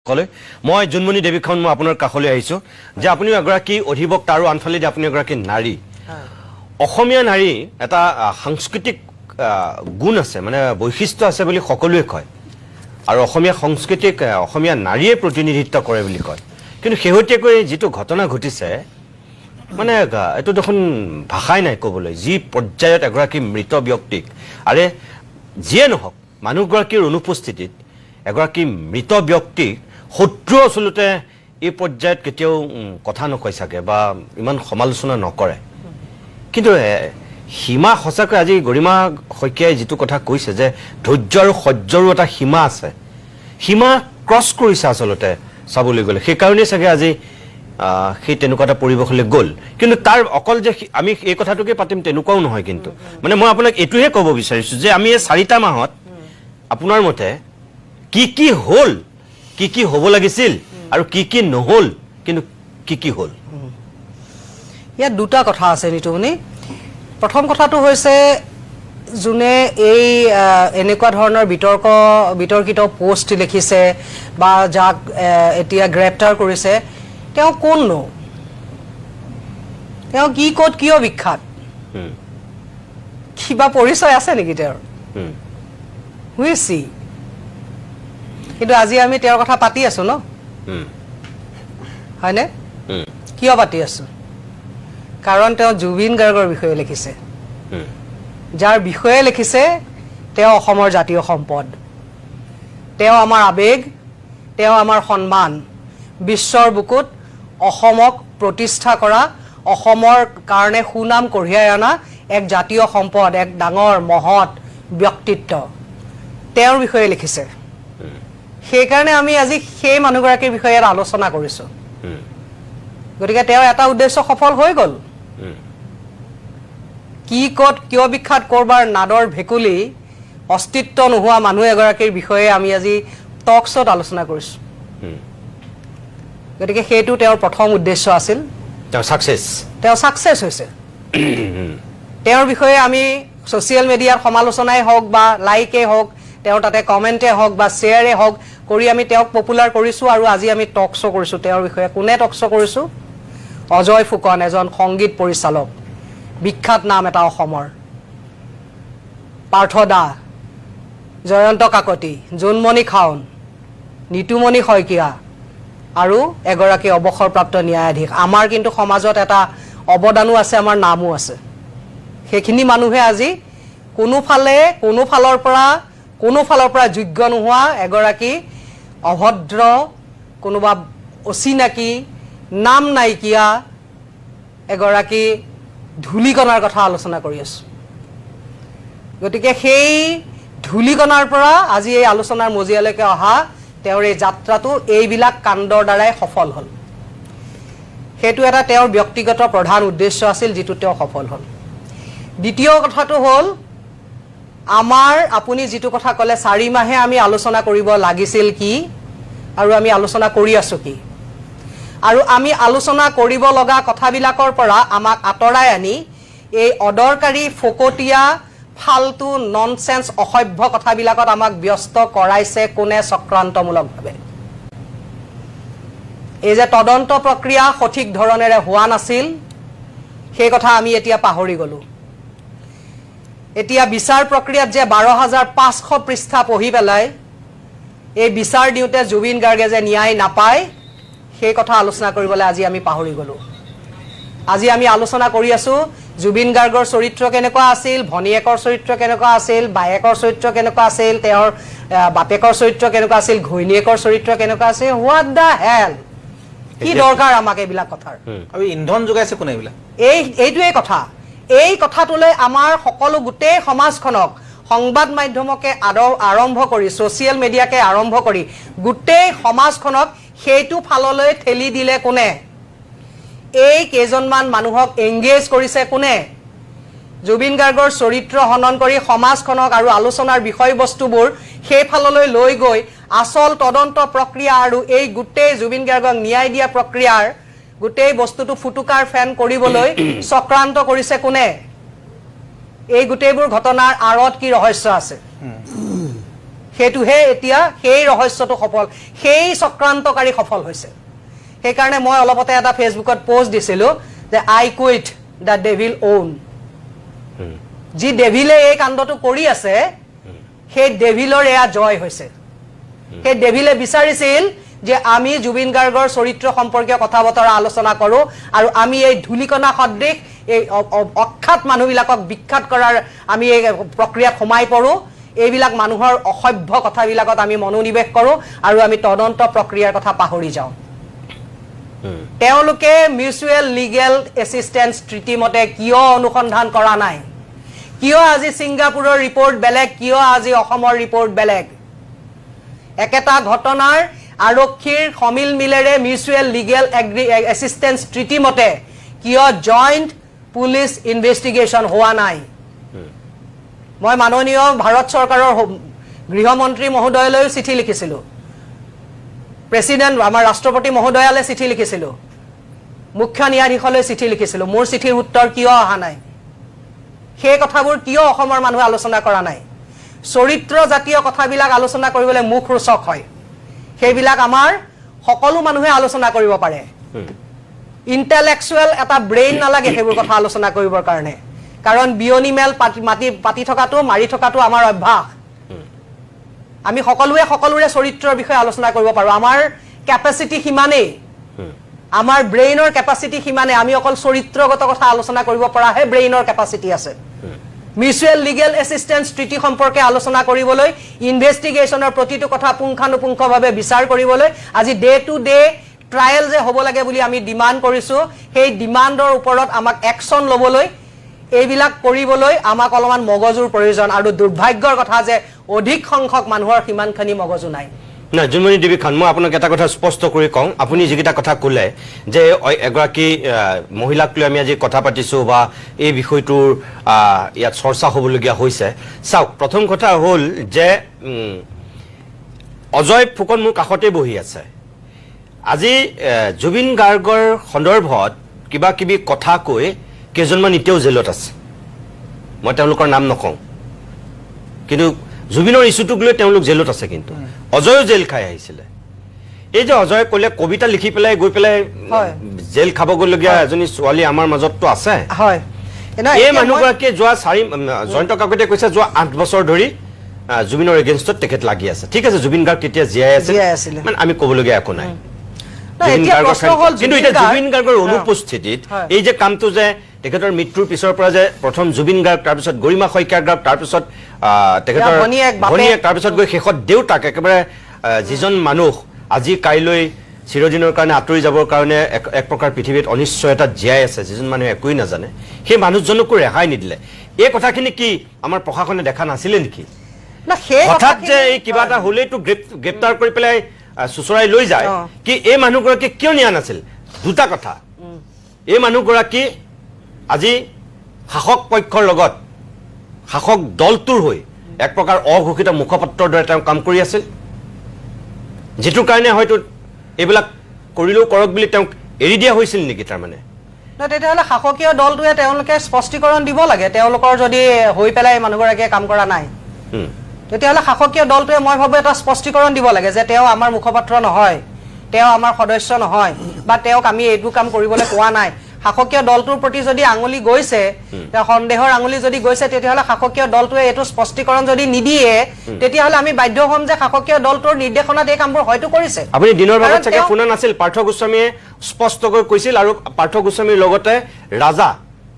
কলে মই জুনমণি দেৱীখন মই আপোনাৰ কাষলৈ আহিছো যে আপুনি এগৰাকী অধিবক্তা আৰু আনফালে আপুনি এগৰাকী নাৰী অসমীয়া নাৰী এটা সাংস্কৃতিক গুণ আছে মানে বৈশিষ্ট্য আছে বুলি সকলোৱে কয় আৰু অসমীয়া সংস্কৃতিক অসমীয়া নাৰীয়ে প্ৰতিনিধিত্ব কৰে বুলি কয় কিন্তু শেহতীয়াকৈ যেটো ঘটনা ঘটিছে মানে এটো দেখোন ভাষাই নাই ক'বলৈ যি পৰ্যায়ত এগৰাকী মৃত ব্যক্তিক আৰে যিয়ে নহওক মানুহগৰাকীৰ অনুপস্থিতিত এগৰাকী মৃত ব্যক্তিক শত্ৰু আসলতে এই পৰ্যায়ত কেতিয়াও কথা নকয় চাগে বা ইমান সমালোচনা নকৰে কিন্তু সীমা সঁচাকৈ আজি গৰিমা শইকীয়াই যেটো কথা কৈছে যে ধৈৰ্য আৰু সহ্যৰ এটা সীমা আছে সীমা ক্ৰছ কৰিছে আসলতে চাবলৈ গ'লে সেই কাৰণে চাগে আজি সেই তেনেকুৱা এটা পৰিৱেশলৈ গ'ল কিন্তু তাৰ অকল যে আমি এই কথাটোকে পাতিম তেনেকুৱাও নহয় কিন্তু মানে মই আপোনাক এটোহে ক'ব বিচাৰিছো যে আমি এই 4টা মাহত আপোনাৰ মতে কি হ'ল কি হ'ব লাগিছিল আৰু কি নহ'ল কিন্তু কি হ'ল ইয়া দুটা কথা আছে নিতুমনি প্ৰথম কথাটো হৈছে জুনে এই এনেকুৱা ধৰণৰ বিতৰ্কিত পোষ্ট লিখিছে বা যাক এতিয়া গ্ৰেপ্তাৰ কৰিছে তেওঁ কোন নো তেওঁ কি ক'ত কিয় বিখ্যাত কিবা পৰিচয় আছে নেকি তেওঁৰ হুইছি কিন্তু আজি আমি তেওঁৰ কথা পাতি আছো ন হয়নে কিয় পাতি আছো কাৰণ তেওঁ জুবিন গাৰ্গৰ বিষয়ে লিখিছে যাৰ বিষয়ে লিখিছে তেওঁ অসমৰ জাতীয় সম্পদ তেওঁ আমাৰ আবেগ তেওঁ আমাৰ সন্মান বিশ্বৰ বুকুত অসমক প্ৰতিষ্ঠা কৰা অসমৰ কাৰণে সুনাম কঢ়িয়াই অনা এক জাতীয় সম্পদ এক ডাঙৰ মহৎ ব্যক্তিত্ব তেওঁৰ বিষয়ে লিখিছে সেই কাৰণে আমি আজি সেই মানুহগৰাকীৰ বিষয়ে আলোচনা কৰিছো গতিকে তেওঁ এটা উদ্দেশ্য সফল হৈ গ'ল কি ক'ত কিয় বিখ্যাত কৰবাৰ নাদৰ ভেকুলি অস্তিত্ব নোহোৱা মানুহ এগৰাকীৰ বিষয়ে আমি আজি টক শ্ব'ত আলোচনা কৰিছো গতিকে সেইটো তেওঁৰ প্ৰথম উদ্দেশ্য আছিল তেওঁ সাকসেস হৈছে তেওঁৰ বিষয়ে আমি সোশ্যাল মিডিয়াৰ সমালোচনাই হওক বা লাইকে হওক তেওঁৰ তাতে কমেন্টে হওক বা শ্বেয়াৰে হওক কৰি আমি তেওঁক পপুলাৰ কৰিছো আৰু আজি আমি টক শ্ব' কৰিছো তেওঁৰ বিষয়ে কোনে টক শ্ব' কৰিছো অজয় ফুকন এজন সংগীত পৰিচালক বিখ্যাত নাম এটা অসমৰ পাৰ্থ দা জয়ন্ত কাকতি জুনমণি খাউন নিতুমণি শইকীয়া আৰু এগৰাকী অৱসৰপ্ৰাপ্ত ন্যায়াধীশ আমাৰ কিন্তু সমাজত এটা অৱদানো আছে আমাৰ নামো আছে সেইখিনি মানুহে আজি কোনো ফালৰ পৰা যোগ্য নোহোৱা এগৰাকী অভদ্ৰ কোনোবা অচিনাকি নাম নাইকিয়া এগৰাকী ধুলিকণাৰ কথা আলোচনা কৰি আছো গতিকে সেই ধুলিকণাৰ পৰা আজি এই আলোচনাৰ মজিয়ালৈকে অহা তেওঁৰ এই যাত্ৰাটো এইবিলাক কাণ্ডৰ দ্বাৰাই সফল হ'ল সেইটো এটা তেওঁৰ ব্যক্তিগত প্ৰধান উদ্দেশ্য আছিল যেটো তেওঁ সফল হ'ল দ্বিতীয় কথাটো হ'ল আমাৰ আপুনি যেটো কথা ক'লে 4 মাহে আমি আলোচনা কৰিব লাগিছিল কি আৰু আমি আলোচনা কৰি আছো কি আৰু আমি আলোচনা কৰিব লগা কথাবিলাকৰ পৰা আমাক আতৰাই আনি এই অদৰকাৰী ফকটিয়া ফালতু ননসেন্স অসভ্য কথাবিলাকত আমাক ব্যস্ত কৰাইছে কোনে চক্ৰান্তমূলকভাৱে এই যে তদন্ত প্ৰক্ৰিয়া সঠিক ধৰণেৰে হোৱা নাছিল সেই কথা আমি এতিয়া পাহৰি গলো এতিয়া বিচাৰ প্ৰক্ৰিয়াত যে 12500 পৃষ্ঠা পঢ়ি পেলাই এই বিচাৰ দিওঁতে জুবিন গাৰ্গে যে ন্যায় নাপায় সেই কথা আলোচনা কৰিবলৈ আজি আমি পাহৰি গলো আজি আমি আলোচনা কৰি আছো জুবিন গাৰ্গৰ চৰিত্ৰ কেনেকুৱা আছিল ভনিয়েকৰ চৰিত্ৰ কেনেকুৱা আছিল বায়েকৰ চৰিত্ৰ কেনেকুৱা আছিল তেওঁৰ বাপেকৰ চৰিত্ৰ কেনেকুৱা আছিল ঘৈণীয়েকৰ চৰিত্ৰ কেনেকুৱা আছিল হোৱাট দা হেল কি দৰকাৰ আমাক এইবিলাক কথাৰ আৰু ইন্ধন যোগাইছে কোনে এইবিলাক এইটোৱে কথা এই কথাটোলৈ আমাৰ সকলো গোটেই সমাজখনক সংবাদ মাধ্যমকে আৰম্ভ কৰি সোশ্যাল মিডিয়াকে আৰম্ভ কৰি গোটেই সমাজখনক সেইটো ফাললৈ ঠেলি দিলে কোনে এই কেজনমান মানুহক এংগেজ কৰিছে কোনে জুবিন গাৰ্গৰ চৰিত্ৰ হনন কৰি সমাজখনক আৰু আলোচনাৰ বিষয়বস্তুবোৰ সেই ফাললৈ লৈ গৈ আসল তদন্ত প্ৰক্ৰিয়া আৰু এই গোটেই জুবিন গাৰ্গক ন্যায় দিয়া প্ৰক্ৰিয়াৰ গোটেই বস্তুটো ফুটুকাৰ ফেন কৰিবলৈ চক্ৰান্ত কৰিছে কোনে এই গোটেইবোৰ ঘটনাৰ আৰত কি ৰহস্য আছে সেইটোহে এতিয়া সেই ৰহস্যটো সফল, সেই চক্ৰান্তকাৰী সফল হৈছে। সেইকাৰণে মই অলপতে এটা ফেচবুকত পোষ্ট দিছিলোঁ যে আই কুইট দ্য ডেভিল ওন। যি ডেভিলে এই কাণ্ডটো কৰি আছে সেই ডেভিলৰ এয়া জয় হৈছে। সেই ডেভিলে বিচাৰিছিল যে আমি জুবিন গাৰ্গৰ চৰিত্ৰ সম্পৰ্কীয় কথা বতৰা আলোচনা কৰোঁ আৰু আমি এই ধূলিকণা সদৃশ এই অখ্যাত মানুহবিলাকক বিখ্যাত কৰাৰ আমি এই প্ৰক্ৰিয়াত সোমাই পৰোঁ। এইবিলাক মানুহৰ অসভ্য কথাবিলাকত আমি মনোনিৱেশ কৰোঁ আৰু আমি তদন্ত প্ৰক্ৰিয়াৰ কথা পাহৰি যাওঁ। তেওঁলোকে মিউচুৱেল লিগেল এছিষ্টেন্স ট্ৰিটি মতে কিয় অনুসন্ধান কৰা নাই? কিয় আজি ছিংগাপুৰৰ ৰিপৰ্ট বেলেগ, কিয় আজি অসমৰ ৰিপৰ্ট বেলেগ? একেটা ঘটনাৰ আৰক্ষীৰ সমিল মিলেৰে মিউচুৱেল লিগেল এছিষ্টেন্স ট্ৰিটি মতে কিয় জইণ্ট পুলিচ ইনভেষ্টিগেশ্যন হোৱা নাই? মই মাননীয় ভাৰত চৰকাৰৰ গৃহমন্ত্ৰী মহোদয়লৈও চিঠি লিখিছিলোঁ, প্ৰেচিডেণ্ট আমাৰ ৰাষ্ট্ৰপতি মহোদয়ালৈ চিঠি লিখিছিলোঁ, মুখ্য ন্যায়াধীশলৈ চিঠি লিখিছিলোঁ। মোৰ চিঠিৰ উত্তৰ কিয় অহা নাই? সেই কথাবোৰ কিয় অসমৰ মানুহে আলোচনা কৰা নাই? চৰিত্ৰ জাতীয় কথাবিলাক আলোচনা কৰিবলৈ মুখ ৰোচক হয়, সেইবিলাক আমাৰ সকলো মানুহে আলোচনা কৰিব পাৰে। ইণ্টেলেকচুৱেল এটা ব্ৰেইন নালাগে সেইবোৰ কথা আলোচনা কৰিবৰ কাৰণে, কাৰণ বিয়নি মেল পাতি থকাটো মাৰি থকাটো আমাৰ অভ্যাস। আমি সকলোৱে সকলোৰে চৰিত্ৰৰ বিষয়ে আলোচনা কৰিব পাৰোঁ, আমাৰ কেপাচিটি সিমানেই, আমাৰ ব্ৰেইনৰ কেপাচিটি সিমানেই। আমি অকল চৰিত্ৰগত কথা আলোচনা কৰিব পৰাহে ব্ৰেইনৰ কেপাচিটি আছে। মিউচুৱেল লিগেল এছিষ্টেন্স ট্ৰিটি সম্পৰ্কে আলোচনা কৰিবলৈ, ইনভেষ্টিগেশ্যনৰ প্ৰতিটো কথা পুংখানুপুংখভাৱে বিচাৰ কৰিবলৈ, আজি ডে টু ডে ট্ৰায়েল যে হ'ব লাগে বুলি আমি ডিমাণ্ড কৰিছোঁ, সেই ডিমাণ্ডৰ ওপৰত আমাক একশ্যন ল'বলৈ, এইবিলাক কৰিবলৈ আমাক অলপমান মগজুৰ প্ৰয়োজন। আৰু দুৰ্ভাগ্যৰ কথা যে অধিক সংখ্যক মানুহৰ সিমানখিনি মগজু নাই। না জোনমণি দেৱী খান, মই আপোনাক এটা কথা স্পষ্ট কৰি কওঁ, আপুনি যিকেইটা কথা ক'লে যে এগৰাকী মহিলাক লৈ আমি আজি কথা পাতিছোঁ বা এই বিষয়টোৰ ইয়াত চৰ্চা হ'বলগীয়া হৈছে। চাওক, প্ৰথম কথা হ'ল যে অজয় ফুকন মোৰ কাষতে বহি আছে। আজি জুবিন গাৰ্গৰ সন্দৰ্ভত কিবা কিবি কথা কৈ কেইজনমান এতিয়াও জেলত আছে। মই তেওঁলোকৰ নাম নকওঁ, কিন্তু জুবিনৰ ইছ্যুটোক লৈ তেওঁলোক জেলত আছে। কিন্তু অজয়ো জেল খাই আহিছিলে। এই যে অজয় ক'লে কবিতা লিখি পেলাই গৈ পেলাই জেল খাবগৈলগীয়া এজনী ছোৱালী আমাৰ মাজততো আছে। এই মানুহগৰাকীয়ে যোৱা জয়ন্ত কাকতে কৈছে যোৱা 8 বছৰ ধৰি জুবিনৰ এগেইনষ্টত তেখেত লাগি আছে। ঠিক আছে, জুবিন গাৰ্গ তেতিয়া জীয়াই আছিল, মানে আমি ক'বলগীয়া একো নাই। কিন্তু এতিয়া জুবিন গাৰ্গৰ অনুপস্থিতিত এই যে কামটো যে তেখেতৰ মৃত্যুৰ পিছৰ পৰা যে প্ৰথম জুবিন গাৰ্গ, তাৰপিছত গৰিমা শইকীয়া গাৰ্গ, তাৰপিছত তেখেতৰ ভনীয়েক, তাৰপিছত গৈ শেষত দেউতাক, একেবাৰে যিজন মানুহ আজি কাইলৈ চিৰদিনৰ কাৰণে আঁতৰি যাবৰ কাৰণে এক প্ৰকাৰ পৃথিৱীত অনিশ্চয়তাত জীয়াই আছে, যিজন মানুহে একোৱেই নাজানে, সেই মানুহজনকো ৰেহাই নিদিলে। এই কথাখিনি কি আমাৰ প্ৰশাসনে দেখা নাছিলে নেকি? হঠাৎ যে এই কিবা এটা হ'লেইতো গ্ৰেপ্তাৰ কৰি পেলাই চুচৰাই লৈ যায়, কি এই মানুহগৰাকী কিয় নিয়া নাছিল? দুটা কথা, এই মানুহগৰাকী আজি শাসক পক্ষৰ লগত, শাসক দলটোৰ হৈ এক প্ৰকাৰ অঘোষিত মুখপাত্ৰৰ দৰে তেওঁ কাম কৰি আছিল, যিটোৰ কাৰণে হয়তো এইবিলাক কৰিলেও কৰক বুলি তেওঁক এৰি দিয়া হৈছিল নেকি? তাৰমানে তেতিয়াহ'লে শাসকীয় দলটোৱে তেওঁলোকে স্পষ্টীকৰণ দিব লাগে। তেওঁলোকৰ যদি হৈ পেলাই মানুহগৰাকীয়ে কাম কৰা নাই, তেতিয়াহ'লে শাসকীয় দলটোৱে মই ভাবোঁ এটা স্পষ্টীকৰণ দিব লাগে যে তেওঁ আমাৰ মুখপাত্ৰ নহয়, তেওঁ আমাৰ সদস্য নহয়, বা তেওঁক আমি এইটো কাম কৰিবলৈ কোৱা নাই। শাসকীয় দলটোৰ প্ৰতি যদি আঙুলি গৈছে, সন্দেহৰ আঙুলি যদি গৈছে, তেতিয়াহ'লে শাসকীয় দলটোৱে এইটো স্পষ্টীকৰণ যদি নিদিয়ে, তেতিয়াহ'লে আমি বাধ্য হ'ম যে শাসকীয় দলটোৰ নিৰ্দেশনাত এই কামবোৰ হয়তো কৰিছে। আপুনি দিনৰ ভাগত চাগে শুনা নাছিল, পাৰ্থ গোস্বামীয়ে স্পষ্টকৈ কৈছিল, আৰু পাৰ্থ গোস্বামীৰ লগতে ৰাজা,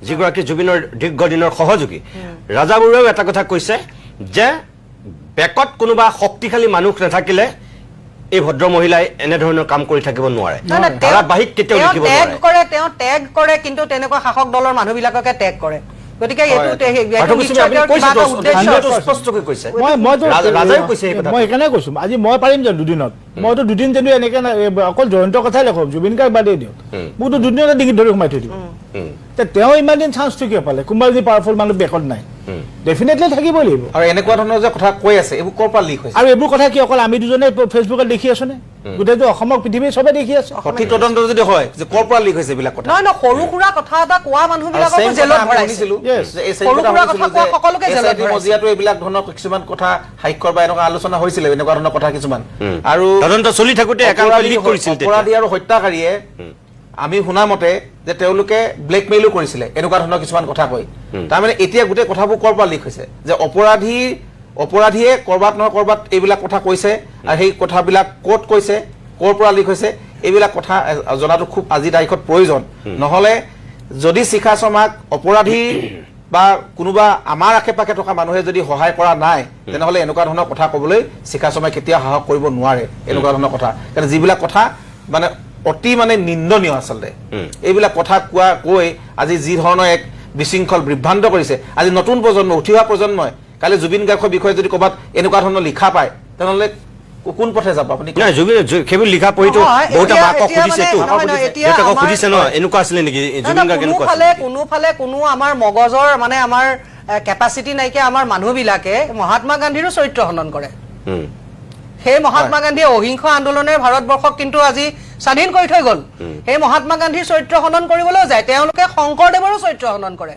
যিগৰাকী জুবিনৰ দীৰ্ঘদিনৰ সহযোগী, ৰাজা বৰুৱাও এটা কথা কৈছে যে বেকত কোনোবা শক্তিশালী মানুহ নাথাকিলে এই ভদ্ৰ মহিলাই এনেধৰণৰ কাম কৰি থাকিব নোৱাৰে, ধাৰাবাহিক কেতিয়াও লিখিব নোৱাৰে। তেওঁ টেগ কৰে, কিন্তু তেনেকুৱা শাসক দলৰ মানুহবিলাককে টেগ কৰে। গতিকে মই সেইকাৰণে কৈছো, আজি মই পাৰিম জানো দুদিনত? মইতো দুদিন জানো এনেকে অকল জয়ন্তৰ কথাই লেখক, জুবিন গাৰ্গ বাদেই দিয়ক, মোকতো দুদিনতে ডিঙিত ধৰি সোমাই থৈ দিব। তেওঁ ইমান দিন চান্সটো কিয় পালে? কোনোবা যদি পাৱাৰফুল মানুহ বেকত নাই, ডেফিনেটলি থাকিবই লাগিব আৰু এনেকুৱা ধৰণৰ যে কথা কৈ আছে এইবোৰ ক'ৰ পৰা লিক হৈছে আৰু এইবোৰ কথা কি অকল আমি দুজনে ফেচবুকত দেখি আছো নে গোটেইটো অসমৰ পৃথিৱীৰ চবে দেখি আছে সঠিক তদন্ত যদি হয় যে ক'ৰ পৰা লিক হৈছে এইবিলাক কথা নহয় নহয় সৰু সুৰা কথা এটা কোৱা মানুহবিলাককো আৰু জেলত আমি ভৰাইছে শুনিছিলো Yes. যে এই সৰু সুৰা কথা কোৱা সকলোকে জেলত ভৰাইছে। মজিয়াটো এইবিলাক ধৰণৰ কিছুমান কথা সাক্ষৰ বা এনেকুৱা আলোচনা হৈছিলে এনেকুৱা ধৰণৰ কথা কিছুমান আৰু তদন্ত চলি থাকোতে একাংশ লিক কৰিছিল তেতিয়া। অপৰাধী আৰু হত্যাকাৰীয়ে আমি শুনা মতে যে তেওঁলোকে ব্লেকমেইলো কৰিছিলে এনেকুৱা ধৰণৰ কিছুমান কথা কৈ তাৰমানে এতিয়া গোটেই কথাবোৰ ক'ৰ পৰা লিক হৈছে যে অপৰাধীয়ে ক'ৰবাত নহয় ক'ৰবাত এইবিলাক কথা কৈছে আৰু সেই কথাবিলাক ক'ত কৈছে ক'ৰ পৰা লিক হৈছে এইবিলাক কথা জনাটো খুব আজি তাৰিখত প্ৰয়োজন নহ'লে যদি শিখা শৰ্মাক অপৰাধী বা কোনোবা আমাৰ আশে পাশে থকা মানুহে যদি সহায় কৰা নাই তেনেহ'লে এনেকুৱা ধৰণৰ কথা ক'বলৈ শিখা শৰ্মাই কেতিয়াও সাহস কৰিব নোৱাৰে এনেকুৱা ধৰণৰ কথা কাৰণ যিবিলাক কথা মানে অতি মানে নিন্দনীয় আচলতে এইবিলাক কথা কৈ আজি যি ধৰণৰ এক বিশৃংখল বিভ্ৰান্ত কৰিছে আজি নতুন প্ৰজন্ম উঠি অহা প্ৰজন্মই কালি জুবিন গাৰ্গৰ বিষয়ে যদি ক'ৰবাত এনেকুৱা ধৰণৰ লিখা পায় তেনেহ'লে কোন পথে যাব আপুনি নাই জুবিন সেইবোৰ লিখা পঢ়িতো নহয়, বহুতে এতিয়া- মাকক এতিয়া সুধিছেতো মানে- নহয়, নহয়, এতিয়া দেউতাকক আমাৰ- সুধিছে ন এনেকুৱা আছিলে নেকি জুবিন গাৰ্গ এনেকুৱা আছিলে কোনোফালে আমাৰ মানে আমাৰ কেপাচিটি নাইকিয়া আমাৰ মানুহবিলাকে মহাত্মা গান্ধীৰো চৰিত্ৰ হনন কৰে সেই মহাত্মা গান্ধীয়ে অহিংস আন্দোলনে ভাৰতবৰ্ষক কিন্তু আজি স্বাধীন কৰি থৈ গ'ল সেই মহাত্মা গান্ধীৰ চৰিত্ৰ হনন কৰিবলৈ যায় তেওঁলোকে শংকৰদেৱৰো চৰিত্ৰ হনন কৰে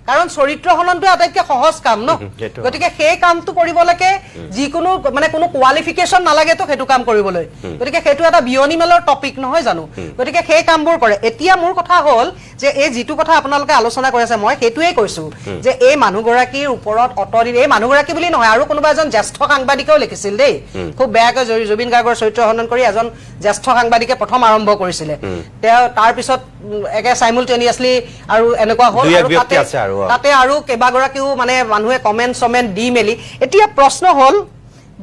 কাৰণ চৰিত্ৰ হননটো আটাইতকৈ সহজ কাম ন সেইটো। গতিকে সেই কামটো কৰিবলৈকে যিকোনো মানে কোনো কোৱালিফিকেশ্যন নালাগেতো সেইটো কাম কৰিবলৈ গতিকে সেইটো এটা বিয়নি মেলৰ টপিক নহয় জানো গতিকে সেই কামবোৰ কৰে এতিয়া মোৰ কথা হ'ল যে এই যিটো কথা আপোনালোকে আলোচনা কৰি আছে মই সেইটোৱেই কৈছো যে এই মানুহগৰাকীৰ ওপৰত অতদিন এই মানুহগৰাকী বুলি নহয় আৰু কোনোবা এজন জ্যেষ্ঠ সাংবাদিকেও লিখিছিল দেই খুব বেয়াকৈ জুবিন গাৰ্গৰ চৰিত্ৰ হনন কৰি এজন জ্যেষ্ঠ সাংবাদিকে প্ৰথম আৰম্ভ কৰিছিলে তেওঁ তাৰপিছত একে চাইমুলটেনিয়াছলি আৰু এনেকুৱা হ'ল দুই এক আৰু ব্যক্তি তাতে- আছে আৰু। তাতে আৰু কেইবাগৰাকীও মানে মানুহে কমেণ্ট দি মেলি এতিয়া প্ৰশ্ন হ'ল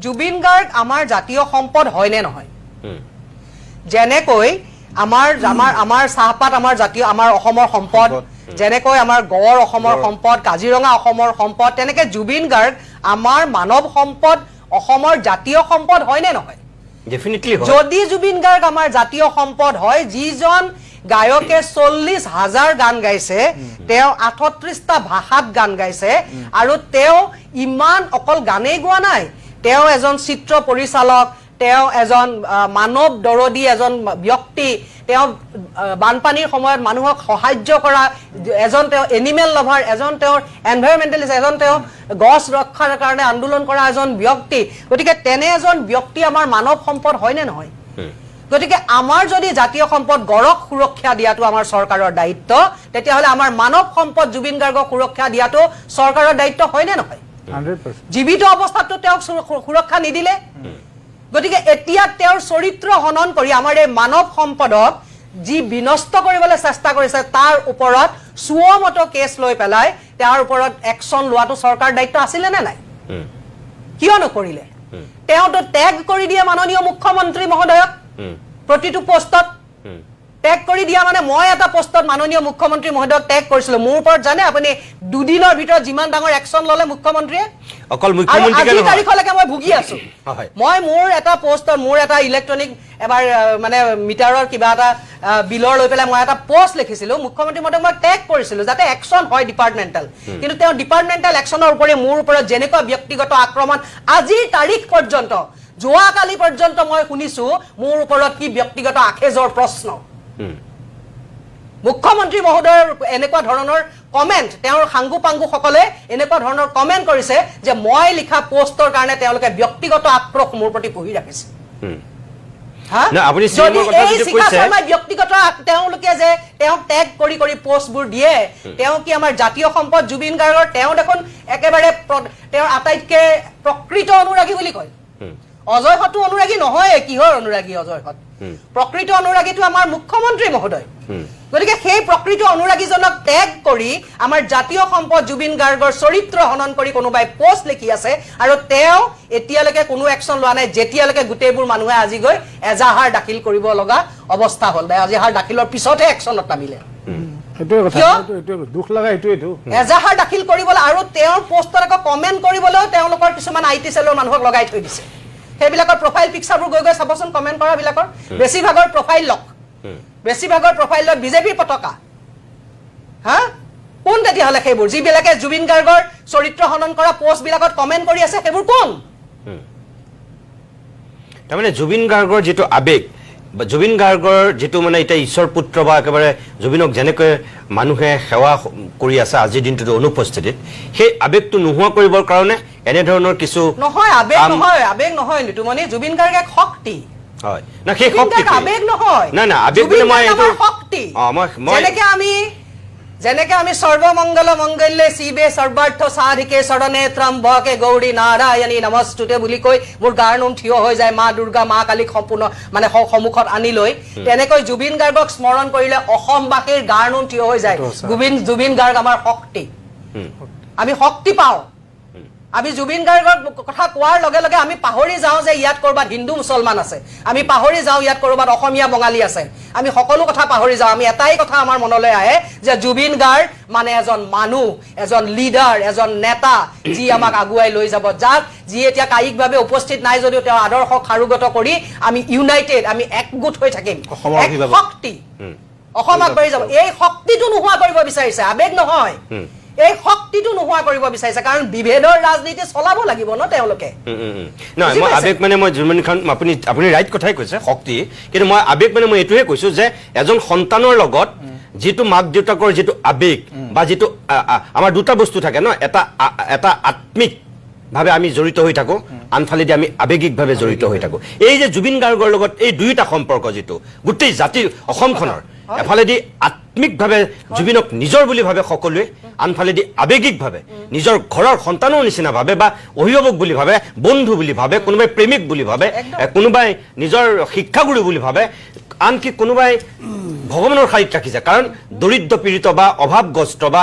জুবিন গাৰ্গ আমাৰ জাতীয় সম্পদ হয় নে নহয় যেনেকৈ আমাৰ চাহপাত আমাৰ জাতীয় আমাৰ অসমৰ সম্পদ যেনেকৈ আমাৰ গড় অসমৰ সম্পদ কাজিৰঙা অসমৰ সম্পদ তেনেকৈ জুবিন গাৰ্গ আমাৰ মানৱ সম্পদ অসমৰ জাতীয় সম্পদ হয় নে নহয় ডেফিনেটলি হয় যদি জুবিন গাৰ্গ আমাৰ জাতীয় সম্পদ হয় যিজন গায়কে 40,000 গান গাইছে তেওঁ 38টা ভাষাত গান গাইছে আৰু তেওঁ ইমান অকল গানেই গোৱা নাই তেওঁ এজন চিত্ৰ পৰিচালক তেওঁ এজন মানৱ দৰদী এজন ব্যক্তি তেওঁ বানপানীৰ সময়ত মানুহক সাহায্য কৰা এজন তেওঁ এনিমেল লাভাৰ এজন তেওঁৰ এনভাইৰনমেণ্টেলিষ্ট এজন তেওঁ গছ ৰক্ষাৰ কাৰণে আন্দোলন কৰা এজন ব্যক্তি গতিকে তেনে এজন ব্যক্তি আমাৰ মানৱ সম্পদ হয় নে নহয় গতিকে আমাৰ যদি জাতীয় সম্পদ গড়ক সুৰক্ষা দিয়াটো আমাৰ চৰকাৰৰ দায়িত্ব তেতিয়াহ'লে আমাৰ মানৱ সম্পদ জুবিন গাৰ্গক সুৰক্ষা দিয়াটো চৰকাৰৰ দায়িত্ব হয় নে নহয় 100% জীৱিত অৱস্থাততো তেওঁক সুৰক্ষা নিদিলে গতিকে এতিয়া তেওঁৰ চৰিত্ৰ হনন কৰি আমাৰ এই মানৱ সম্পদক যি বিনষ্ট কৰিবলৈ চেষ্টা কৰিছে তাৰ ওপৰত সুমত কেছ লৈ পেলাই তাৰ ওপৰত একশ্যন লোৱাটো চৰকাৰ দায়িত্ব আছিলে নে নাই কিয় নকৰিলে তেওঁতো টেগ কৰি দিয়ে মাননীয় মুখ্যমন্ত্ৰী মহোদয়ক প্ৰতিটো পোষ্টত টেগ কৰি দিয়া মানে মই এটা পোষ্টত মাননীয় মুখ্যমন্ত্ৰী মহোদয়ক টেগ কৰিছিলো মোৰ ওপৰত জানে আপুনি দুদিনৰ ভিতৰত যিমান ডাঙৰ একশ্যন ল'লে মুখ্যমন্ত্ৰীয়ে অকল আৰু মুখ্যমন্ত্ৰীকে আজিৰ নহয় তাৰিখলৈকে মই ভুগি আছো হয়। মই মোৰ এটা পোষ্টৰ মোৰ এটা ইলেক্ট্ৰনিক এবাৰ মানে মিটাৰৰ কিবা এটা বিলৰ লৈ পেলাই মই এটা পোষ্ট লিখিছিলো মুখ্যমন্ত্ৰী মহোদয়ক মই টেগ কৰিছিলো যাতে একশ্যন হয় ডিপাৰ্টমেণ্টেল কিন্তু তেওঁ ডিপাৰ্টমেণ্টেল একশ্যনৰ উপৰি মোৰ ওপৰত যেনেকুৱা ব্যক্তিগত আক্ৰমণ আজিৰ তাৰিখ পৰ্যন্ত যোৱাকালি পৰ্যন্ত মই শুনিছো মোৰ ওপৰত কি ব্যক্তিগত আখেজৰ প্ৰশ্ন মুখ্যমন্ত্ৰী মহোদয়ৰ এনেকুৱা ধৰণৰ কমেণ্ট তেওঁৰ সাংগু পাংগুসকলে এনেকুৱা ধৰণৰ কমেণ্ট কৰিছে যে মই লিখা পোষ্টৰ কাৰণে তেওঁলোকে ব্যক্তিগত আক্ৰোশ মোৰ প্ৰতি পুহি ৰাখিছে হা? না, আপুনি যদি চিনেমাৰ কথা এই যিটো শিখা কৈছে- শৰ্মাই ব্যক্তিগত তেওঁলোকে যে তেওঁক টেগ কৰি পোষ্টবোৰ দিয়ে তেওঁ কি আমাৰ জাতীয় সম্পদ জুবিন গাৰ্গৰ তেওঁ দেখোন একেবাৰে তেওঁৰ আটাইতকৈ প্ৰকৃত অনুৰাগী বুলি কয় অজয় হতো অনুৰাগী নহয় কিহৰ অনুৰাগী অজয় হত প্ৰকৃত অনুৰাগীটো আমাৰ মুখ্যমন্ত্ৰী মহোদয় গতিকে সেই প্ৰকৃত অনুৰাগীজনক টেগ কৰি আমাৰ জাতীয় সম্পদ জুবিন গাৰ্গৰ চৰিত্ৰ হনন কৰি কোনোবাই পোষ্ট লিখি আছে আৰু তেওঁ এতিয়ালৈকে কোনো একশ্যন লোৱা নাই যেতিয়ালৈকে গোটেইবোৰ মানুহে আজি গৈ এজাহাৰ দাখিল কৰিব লগা অৱস্থা হ'ল এজাহাৰ দাখিলৰ পিছতহে একশ্যনত নামিলে সেইটোৱে কথা কিয়? এইটোৱে দুখ লগা এইটোৱেইটো এজাহাৰ দাখিল কৰিবলৈ আৰু তেওঁৰ পোষ্টত আকৌ কমেণ্ট কৰিবলৈও তেওঁলোকৰ কিছুমান IT চেলৰ মানুহক লগাই থৈ দিছে সেইবিলাকৰ প্ৰফাইল পিকচাৰবোৰ গৈ চাবচোন কমেণ্ট কৰাবিলাকৰ বেছিভাগৰ প্ৰফাইল লক বেছিভাগৰ প্ৰফাইলত বিজেপিৰ পতাকা হা কোন তেতিয়াহ'লে সেইবোৰ যিবিলাকে জুবিন গাৰ্গৰ চৰিত্ৰ হনন কৰা পোষ্টবিলাকত কমেণ্ট কৰি আছে সেইবোৰ কোন তাৰমানে জুবিন গাৰ্গৰ যিটো আবেগ বা জুবিন গাৰ্গৰ যিটো মানে এতিয়া ঈশ্বৰ পুত্ৰ বা একেবাৰে জুবিনক যেনেকৈ মানুহে সেৱা কৰি আছে আজিৰ দিনটোত অনুপস্থিতিত সেই আবেগটো নোহোৱা কৰিবৰ কাৰণে এনেধৰণৰ কিছু নহয় আবেগ নহয় নিতুমণি জুবিন গাৰ্গ এক শক্তি হয় না সেই শক্তি আবেগ নহয় না না আবেগ মানে মই এইটো শক্তি মই যেনেকে আমি সৰ্বমংগল মংগল্যে শিৱে সৰ্বাৰ্থ সাধিকে শৰণে ত্ৰম্বকে গৌৰী নাৰায়ণী নমস্তুতে বুলি কৈ মোৰ গাৰ নোম থিয় হৈ যায় মা দুৰ্গা মা কালীক সম্পূৰ্ণ মানে সন্মুখত আনি লৈ তেনেকৈ জুবিন গাৰ্গক স্মৰণ কৰিলে অসমবাসীৰ গাৰ নোম থিয় হৈ যায় জুবিন গাৰ্গ আমাৰ শক্তি আমি শক্তি পাওঁ আমি জুবিন গাৰ্গৰ কথা কোৱাৰ লগে লগে আমি পাহৰি যাওঁ যে ইয়াত কৰবাত হিন্দু মুছলমান আছে আমি পাহৰি যাওঁ ইয়াত কৰবাত অসমীয়া বঙালী আছে আমি সকলো কথা পাহৰি যাওঁ আমি এটাই কথা আমাৰ মনলৈ আহে যে জুবিন গাৰ্গ মানে এজন মানুহ এজন লিডাৰ এজন নেতা যি আমাক আগুৱাই লৈ যাব যাক যি এতিয়া কায়িকভাৱে উপস্থিত নাই যদিও তেওঁ আদৰ্শ খাৰুগত কৰি আমি ইউনাইটেড আমি একগোট হৈ থাকিম শক্তি অসম আগবাঢ়ি যাব এই শক্তিটো নোহোৱা কৰিব বিচাৰিছে আবেগ নহয় এই শক্তিটো নোহোৱা কৰিব বিচাৰিছে কাৰণ বিভেদৰ ৰাজনীতি চলাব লাগিব ন তেওঁলোকে নহয় মই আবেগ মানে মই জুবিন খান আপুনি ৰাইট কথাই কৈছে শক্তি কিন্তু মই আবেগ মানে মই এইটোহে কৈছো যে এজন সন্তানৰ লগত যিটো মাক দেউতাকৰ যিটো আবেগ বা যিটো আমাৰ দুটা বস্তু থাকে ন এটা আত্মিক ভাবে আমি জড়িত হৈ থাকো আনফালেদি আমি আবেগিকভাৱে জড়িত হৈ থাকো এই যে জুবিন গাৰ্গৰ লগত এই দুইটা সম্পৰ্ক যিটো গোটেই জাতিৰ অসমখনৰ এফালেদি আত্মিকভাৱে জুবিনক নিজৰ বুলি ভাবে সকলোৱে আনফালেদি আবেগিকভাৱে নিজৰ ঘৰৰ সন্তানৰ নিচিনা ভাবে বা অভিভাৱক বুলি ভাবে বন্ধু বুলি ভাবে কোনোবাই প্ৰেমিক বুলি ভাবে কোনোবাই নিজৰ শিক্ষাগুৰু বুলি ভাবে আনকি কোনোবাই ভগৱানৰ শাৰীত ৰাখিছে কাৰণ দৰিদ্ৰ পীড়িত বা অভাৱগ্ৰস্ত বা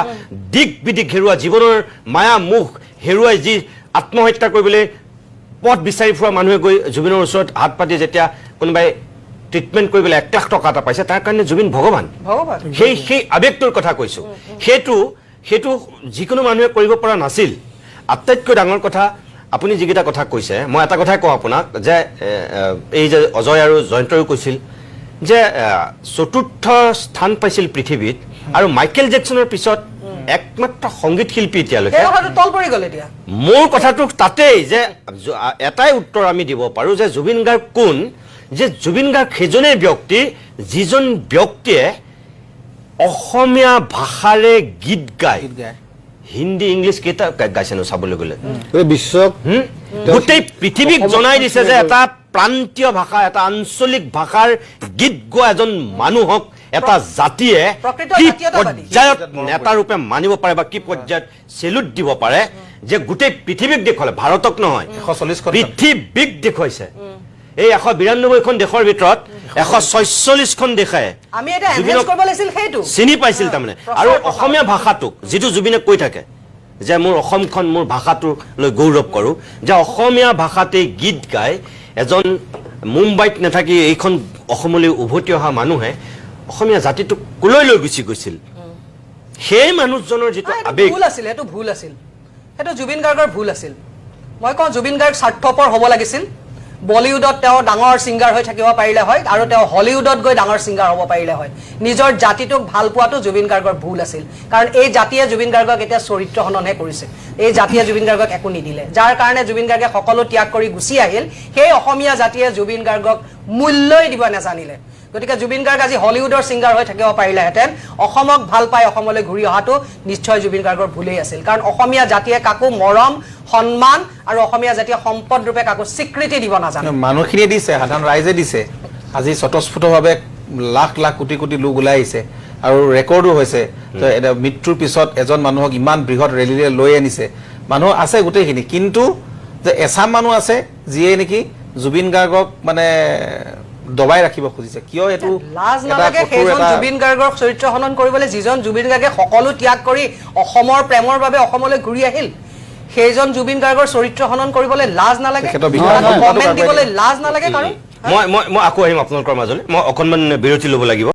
দিক বিদিক হেৰুৱা জীৱনৰ মায়া মুখ হেৰুৱাই যি আত্মহত্যা কৰিবলৈ পথ বিচাৰি ফুৰা মানুহে গৈ জুবিনৰ ওচৰত হাত পাতি যেতিয়া কোনোবাই ট্ৰিটমেণ্ট কৰিবলৈ 1 লাখ টকা এটা পাইছে তাৰ কাৰণে জুবিন ভগৱান সেই আবেগটোৰ কথা কৈছো সেইটো যিকোনো মানুহে কৰিব পৰা নাছিল আটাইতকৈ ডাঙৰ কথা আপুনি যিকেইটা কথা কৈছে মই এটা কথাই কওঁ আপোনাক যে এই যে অজয় আৰু জয়ন্তও কৈছিল যে চতুৰ্থ স্থান পাইছিল পৃথিৱীত আৰু মাইকেল জেকসনৰ পিছত একমাত্ৰ সংগীত শিল্পী এতিয়ালৈকে মোৰ কথাটো তাতেই যে এটাই উত্তৰ আমি দিব পাৰো যে জুবিন গাৰ্গ কোন যে জুবিন গাৰ্গ সেইজনেই ব্যক্তি যিজন ব্যক্তিয়ে অসমীয়া ভাষাৰে গীত গায় হিন্দী ইংলিছ কেইটা গাইছে নো চাবলৈ গ'লে বিশ্বক গোটেই পৃথিৱীক জনাই দিছে যে এটা প্ৰান্তীয় ভাষা এটা আঞ্চলিক ভাষাৰ গীত গোৱা এজন মানুহক এটা জাতিয়ে কি পৰ্যায়ত নেতা ৰূপে মানিব পাৰে বা কি পৰ্যায়ত চেলুট দিব পাৰে যে গোটেই পৃথিৱীক দেখুৱালে ভাৰতক নহয় 140 পৃথিৱীক দেখুৱাইছে এই 192খন দেশৰ ভিতৰত 146খন দেশে চিনি পাইছিল তাৰমানে আৰু অসমীয়া ভাষাটোক যিটো জুবিনে কৈ থাকে যে মোৰ অসমখন মোৰ ভাষাটোক লৈ গৌৰৱ কৰোঁ যে অসমীয়া ভাষাতে গীত গাই এজন মুম্বাইত নাথাকি এইখন অসমলৈ উভতি অহা মানুহে অসমীয়া জাতিটোক কলৈ লৈ গুচি গৈছিল সেই মানুহজনৰ যিটো আবেগ ভুল আছিল সেইটো জুবিন গাৰ্গৰ ভুল আছিল মই কওঁ জুবিন গাৰ্গ স্বাৰ্থপৰ হ'ব লাগিছিল বলিউডত তেওঁ ডাঙৰ সিঙ্গাৰ হৈ থাকিব পাৰিলে হয় আৰু তেওঁ হলিউডত গৈ ডাঙৰ সিঙ্গাৰ হ'ব পাৰিলে হয় নিজৰ জাতিটোক ভাল পোৱাটো জুবিন গাৰ্গৰ ভুল আছিল কাৰণ এই জাতিয়ে জুবিন গাৰ্গক এতিয়া চৰিত্ৰ হননহে কৰিছে এই জাতিয়ে জুবিন গাৰ্গক একো নিদিলে যাৰ কাৰণে জুবিন গাৰ্গে সকলো ত্যাগ কৰি গুচি আহিল সেই অসমীয়া জাতিয়ে জুবিন গাৰ্গক মূল্যই দিব নাজানিলে গতিকে জুবিন গাৰ্গ আজি হলিউডৰ সিঙ্গাৰ হৈ থাকিব পাৰিলেহেঁতেন অসমক ভাল পাই অসমলৈ ঘূৰি অহাটো নিশ্চয় জুবিন গাৰ্গৰ ভুলেই আছিল কাৰণ অসমীয়া জাতিয়ে কাকো মৰম সন্মান আৰু অসমীয়া জাতিয়ে সম্পদ ৰূপে কাকো স্বীকৃতি দিব নাজানে মানুহখিনিয়ে দিছে সাধাৰণ ৰাইজে দিছে আজি স্বতঃস্ফূৰ্তভাৱে লাখ লাখ কোটি কোটি লোক ওলাই আহিছে আৰু ৰেকৰ্ডো হৈছে এটা মৃত্যুৰ পিছত এজন মানুহক ইমান বৃহৎ ৰেলীৰে লৈ আনিছে মানুহ আছে গোটেইখিনি কিন্তু যে এছাম মানুহ আছে যিয়ে নেকি জুবিন গাৰ্গক মানে দবাই ৰাখিব খুজিছে কিয় এটো লাজ নালাগে সেইজন জুবিন গাৰ্গৰ চৰিত্ৰ হনন কৰিবলৈ যিজন জুবিন গাৰ্গে সকলো ত্যাগ কৰি অসমৰ প্ৰেমৰ বাবে অসমলৈ ঘূৰি আহিল সেইজন জুবিন গাৰ্গৰ চৰিত্ৰ হনন কৰিবলৈ লাজ নালাগে কমেন্ট দিবলৈ লাজ নালাগে কাৰণ মই আকৌ আহিম আপোনালোকৰ মাজলৈ মই অকণমান বিৰতি ল'ব লাগিব